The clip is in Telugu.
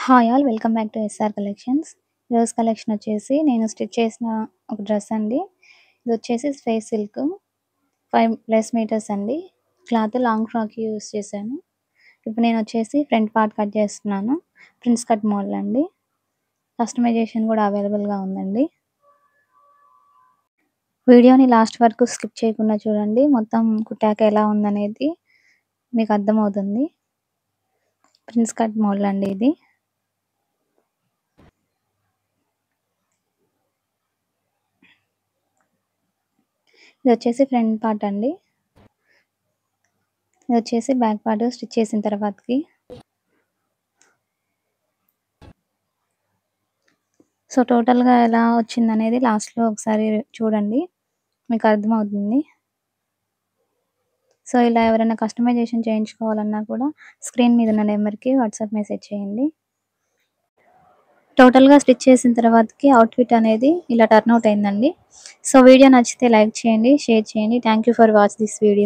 Hi all welcome back to SR collections. ఈరోజు కలెక్షన్ వచ్చేసి నేను స్టిచ్ చేసిన ఒక డ్రెస్ అండి. ఇది వచ్చేసి స్పేస్ సిల్క్ 5+ మీటర్స్ అండి. క్లాత్ లాంగ్ ఫ్రాక్ యూస్ చేశాను. ఇప్పుడు నేను వచ్చేసి ఫ్రంట్ పార్ట్ కట్ చేస్తున్నాను. ప్రిన్స్ కట్ మోడల్ అండి. కస్టమైజేషన్ కూడా అవైలబుల్గా ఉందండి. వీడియోని లాస్ట్ వరకు స్కిప్ చేయకుండా చూడండి. మొత్తం కుట్టాక ఎలా ఉందనేది మీకు అర్థమవుతుంది. ప్రిన్స్ కట్ మోడల్ అండి ఇది. ఇది వచ్చేసి ఫ్రంట్ పార్ట్ అండి. ఇది వచ్చేసి బ్యాక్ పార్ట్ స్టిచ్ చేసిన తర్వాతకి. సో టోటల్గా ఎలా వచ్చింది అనేది లాస్ట్లో ఒకసారి చూడండి, మీకు అర్థమవుతుంది. సో ఇలా ఎవరైనా కస్టమైజేషన్ చేయించుకోవాలన్నా కూడా స్క్రీన్ మీద ఉన్న నెంబర్కి వాట్సాప్ మెసేజ్ చేయండి. టోటల్గా స్టిచ్ చేసిన తర్వాతకి అవుట్ఫిట్ అనేది ఇలా టర్న్ అవుట్ అయిందండి. సో వీడియో నచ్చితే లైక్ చేయండి, షేర్ చేయండి. Thank you for watch this video.